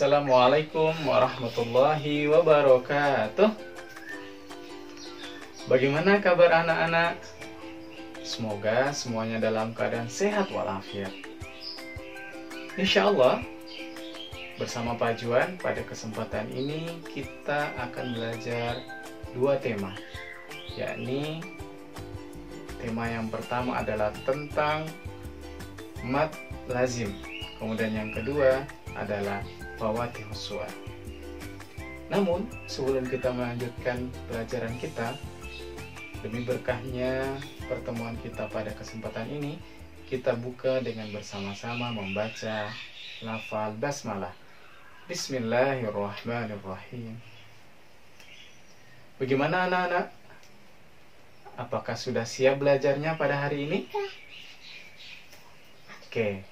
Assalamualaikum warahmatullahi wabarakatuh. Bagaimana kabar anak-anak? Semoga semuanya dalam keadaan sehat walafiat. Insya Allah, bersama Pak Juan pada kesempatan ini kita akan belajar dua tema, yakni tema yang pertama adalah tentang mad lazim, kemudian yang kedua adalah fawatihus suwar. Namun sebelum kita melanjutkan pelajaran kita, demi berkahnya pertemuan kita pada kesempatan ini, kita buka dengan bersama-sama membaca lafal basmalah. Bismillahirrahmanirrahim. Bagaimana anak-anak? Apakah sudah siap belajarnya pada hari ini? Oke,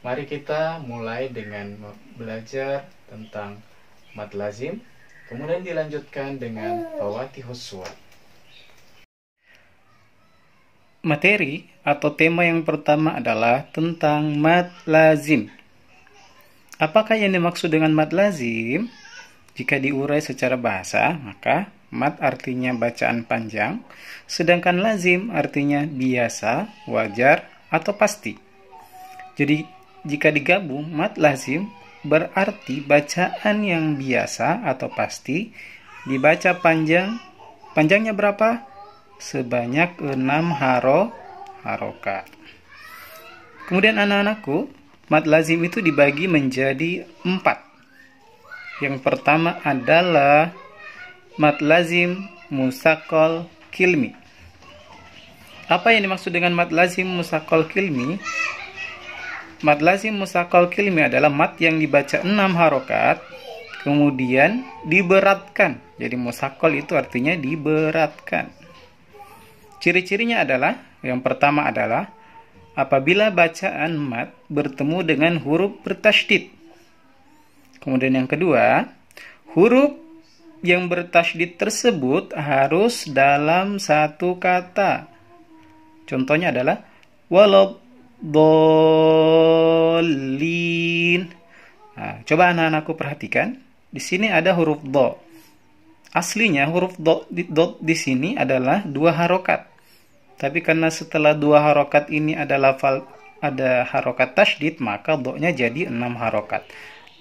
mari kita mulai dengan belajar tentang mad lazim, kemudian dilanjutkan dengan fawatihus suwar. Materi atau tema yang pertama adalah tentang mad lazim. Apakah yang dimaksud dengan mad lazim? Jika diurai secara bahasa, maka mad artinya bacaan panjang, sedangkan lazim artinya biasa, wajar, atau pasti. Jadi, jika digabung, mad lazim berarti bacaan yang biasa atau pasti, dibaca panjang. Panjangnya berapa? Sebanyak 6 harokat. Kemudian anak-anakku, mad lazim itu dibagi menjadi 4. Yang pertama adalah mad lazim musaqqal kilmi. Apa yang dimaksud dengan mad lazim musaqqal kilmi? Mad lazim musaqqal kilmi adalah mad yang dibaca 6 harokat, kemudian diberatkan. Jadi musaqqal itu artinya diberatkan. Ciri-cirinya adalah, yang pertama adalah apabila bacaan mad bertemu dengan huruf bertasydid. Kemudian yang kedua, huruf yang bertasydid tersebut harus dalam satu kata. Contohnya adalah waladhdallin. Nah, coba anak-anakku perhatikan. Di sini ada huruf do. Aslinya huruf do di sini adalah 2 harokat. Tapi karena setelah 2 harokat ini ada harokat tasydid, maka do-nya jadi 6 harokat.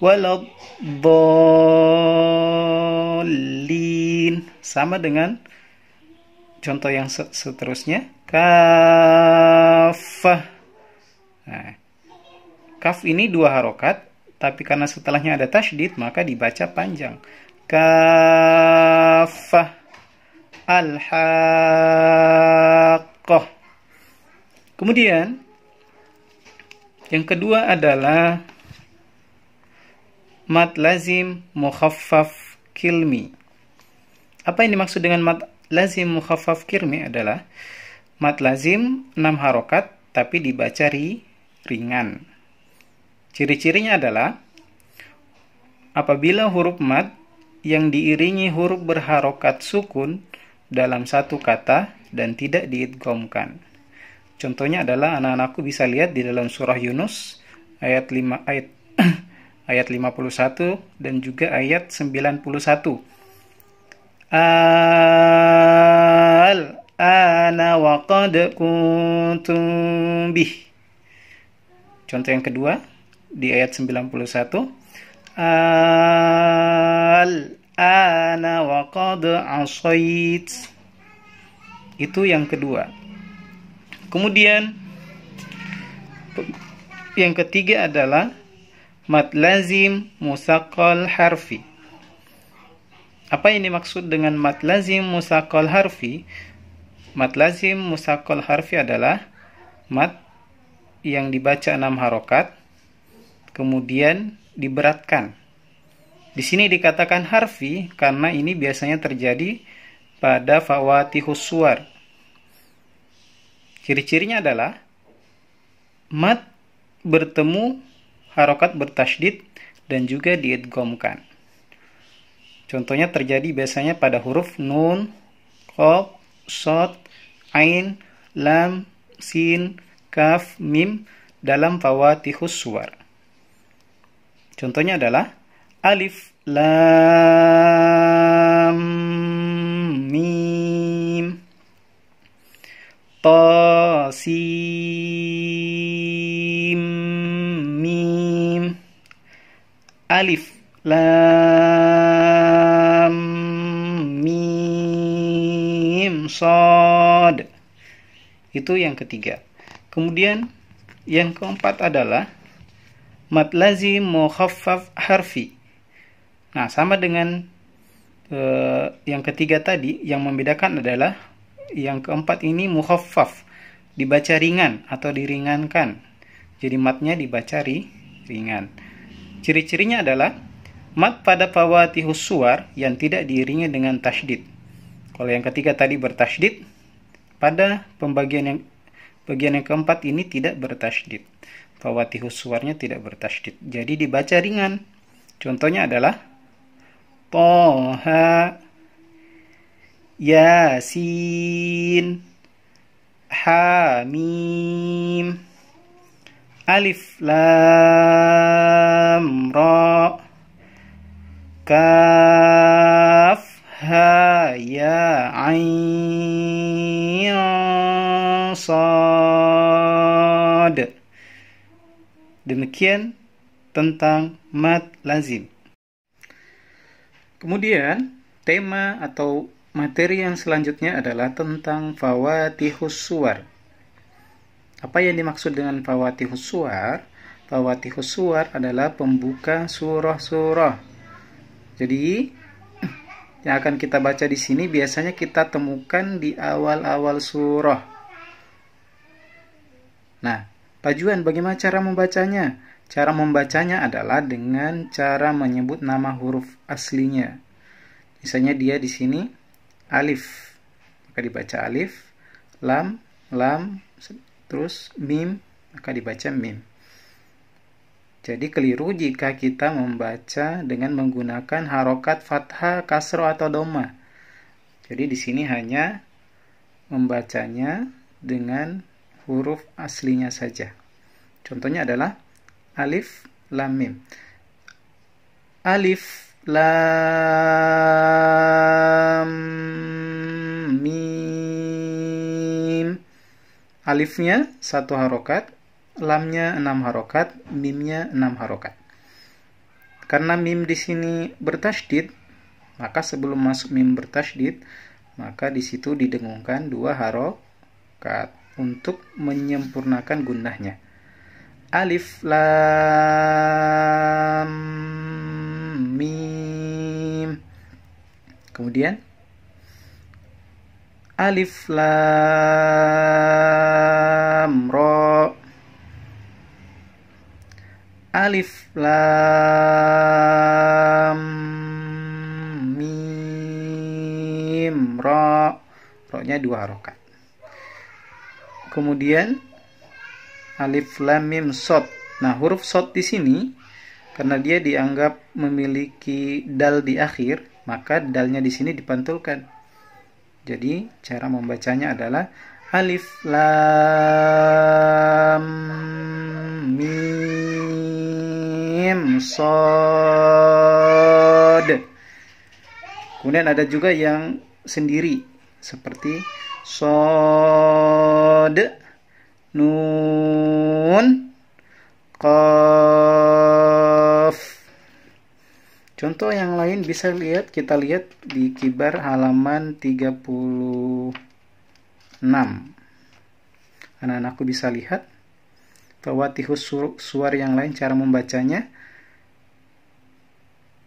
Waladhdallin. Sama dengan contoh yang seterusnya. Kafah. Nah, kaf ini 2 harokat, tapi karena setelahnya ada tasydid, maka dibaca panjang. Kafah. Al-haqqah. Kemudian yang kedua adalah mad lazim mukhaffaf kilmi. Apa yang dimaksud dengan mad lazim mukhaffaf kilmi adalah mad lazim 6 harokat tapi dibaca ringan. Ciri-cirinya adalah apabila huruf mad yang diiringi huruf berharokat sukun dalam satu kata dan tidak diidghamkan. Contohnya adalah anak-anakku bisa lihat di dalam surah Yunus ayat 51 dan juga ayat 91. Al-ana wa qad kuntum bih. Contoh yang kedua di ayat 91. Ana wa qad asait. Itu yang kedua. Kemudian yang ketiga adalah mad lazim musaqqal harfi. Apa yang dimaksud dengan mad lazim musaqqal harfi? Mad lazim musaqqal harfi adalah mad yang dibaca 6 harokat kemudian diberatkan. Di sini dikatakan harfi karena ini biasanya terjadi pada fawatihus suwar. Ciri-cirinya adalah mad bertemu harokat bertasydid dan juga diidghamkan. Contohnya terjadi biasanya pada huruf nun, qaf, shad, ain, lam, sin, kaf, mim dalam fawatihus suwar. Contohnya adalah Alif lam mim. Ta sin mim. Alif lam mim shad. Itu yang ketiga. Kemudian yang keempat adalah mad lazim mukhaffaf harfi. Nah, sama dengan yang ketiga tadi, yang membedakan adalah yang keempat ini mukhaffaf, dibaca ringan atau diringankan. Jadi matnya dibaca ringan. Ciri-cirinya adalah mat pada fawatihus suwar yang tidak diiringi dengan tasydid. Kalau yang ketiga tadi bertasydid, pada bagian yang keempat ini tidak bertasydid. Fawatihus suwarnya tidak bertasydid. Jadi dibaca ringan. Contohnya adalah Toha, Yasin, Hamim, Alif Lam Ra, Kaf Ha Ya Ain Shad. Demikian tentang mad lazim. Kemudian tema atau materi yang selanjutnya adalah tentang fawatihus suwar. Apa yang dimaksud dengan fawatihus suwar? Fawatihus suwar adalah pembuka surah-surah. Jadi yang akan kita baca di sini biasanya kita temukan di awal-awal surah. Nah, Pajuan, bagaimana cara membacanya? Cara membacanya adalah dengan cara menyebut nama huruf aslinya. Misalnya dia di sini alif, maka dibaca alif, lam, terus mim, maka dibaca mim. Jadi keliru jika kita membaca dengan menggunakan harokat fathah, kasroh atau dhamma. Jadi di sini hanya membacanya dengan huruf aslinya saja. Contohnya adalah alif lam mim. Alif lam mim. Alifnya 1 harokat, lamnya 6 harokat, mimnya 6 harokat. Karena mim di sini bertasydid, maka sebelum masuk mim bertasydid, maka di situ didengungkan 2 harokat untuk menyempurnakan gunnahnya. Alif lam mim. Kemudian alif lam ra. Alif lam mim ra. Ra-nya 2 harokat. Kemudian alif lam mim shad. Nah, huruf shad di sini karena dia dianggap memiliki dal di akhir, maka dalnya di sini dipantulkan. Jadi, cara membacanya adalah alif lam mim shad. Kemudian ada juga yang sendiri seperti Shad, Nun, Qaf. Contoh yang lain bisa kita lihat di kibar halaman 36. Anak-anakku bisa lihat fawatihus suwar yang lain cara membacanya.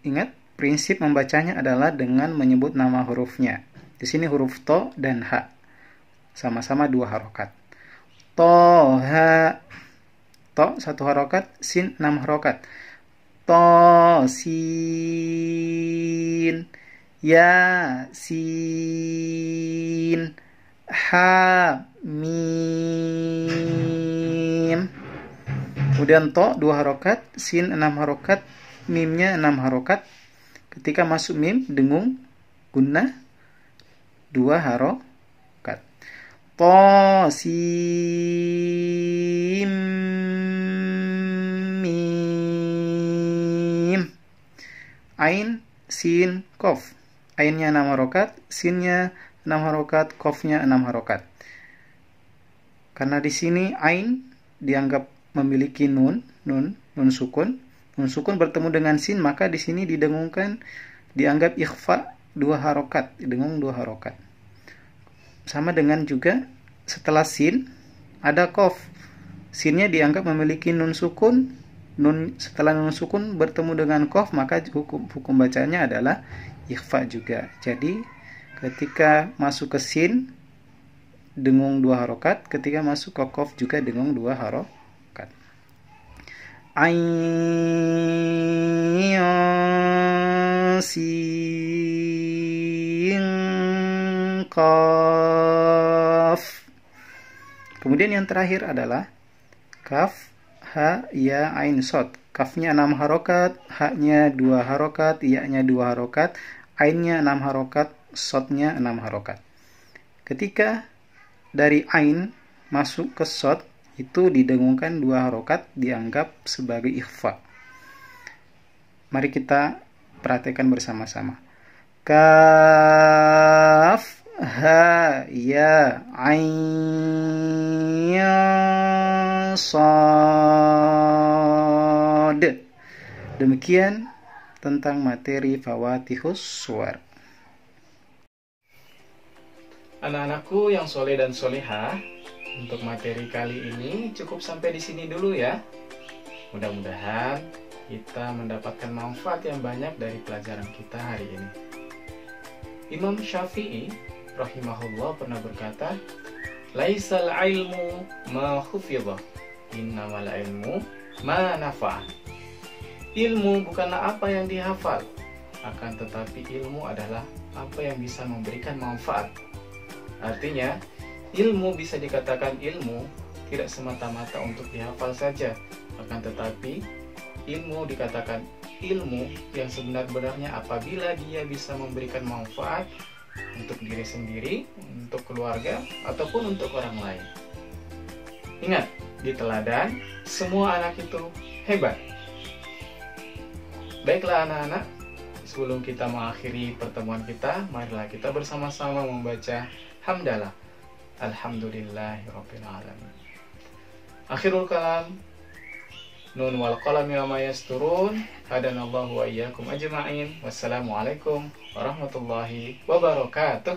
Ingat, prinsip membacanya adalah dengan menyebut nama hurufnya. Di sini huruf to dan ha. Sama-sama 2 harokat. Toha. To 1 harokat, sin 6 harokat. To sin. Ya sin. Ha mim. Kemudian to 2 harokat, sin 6 harokat, mimnya 6 harokat. Ketika masuk mim, dengung, gunnah 2 harokat. To sim mim. Ain, sin, kof. Ainnya 6 harokat, sinnya 6 harokat, kofnya 6 harokat. Karena di sini ain dianggap memiliki nun sukun. Nun sukun bertemu dengan sin, maka di sini didengungkan, dianggap ikhfa 2 harokat, didengung 2 harokat. Sama dengan juga setelah sin ada kof. Sinnya dianggap memiliki nun sukun. Setelah nun sukun bertemu dengan kof, maka hukum bacanya adalah ikhfa juga. Jadi ketika masuk ke sin dengung 2 harokat, ketika masuk ke kof juga dengung 2 harokat. Ain sin qaf. Kemudian yang terakhir adalah kaf, ha, ya, ain, sod. Kafnya 6 harokat, haknya 2 harokat, ya-nya 2 harokat, ainnya 6 harokat, sodnya 6 harokat. Ketika dari ain masuk ke sod, itu didengungkan 2 harokat, dianggap sebagai ikhfa. Mari kita perhatikan bersama-sama. Kaf, ha, ya, ain, sod. Demikian tentang materi Fawatihus Suwar. Anak-anakku yang soleh dan solehah, untuk materi kali ini cukup sampai di sini dulu ya. Mudah-mudahan kita mendapatkan manfaat yang banyak dari pelajaran kita hari ini. Imam Syafi'i rahimahullah pernah berkata, "Laisal ilmu ma khufidha, innamal ilmu ma nafa'a." Ilmu bukanlah apa yang dihafal, akan tetapi ilmu adalah apa yang bisa memberikan manfaat. Artinya, ilmu bisa dikatakan ilmu tidak semata-mata untuk dihafal saja, akan tetapi ilmu dikatakan ilmu yang sebenar-benarnya apabila dia bisa memberikan manfaat untuk diri sendiri, untuk keluarga, ataupun untuk orang lain. Ingat, di teladan, semua anak itu hebat. Baiklah anak-anak, sebelum kita mengakhiri pertemuan kita, marilah kita bersama-sama membaca hamdalah. Alhamdulillahirabbil alamin. Akhirul kalam. Nun wal qalami wa ma yasturun. Hadanallahu wa iyyakum ajma'in. Wassalamualaikum warahmatullahi wabarakatuh.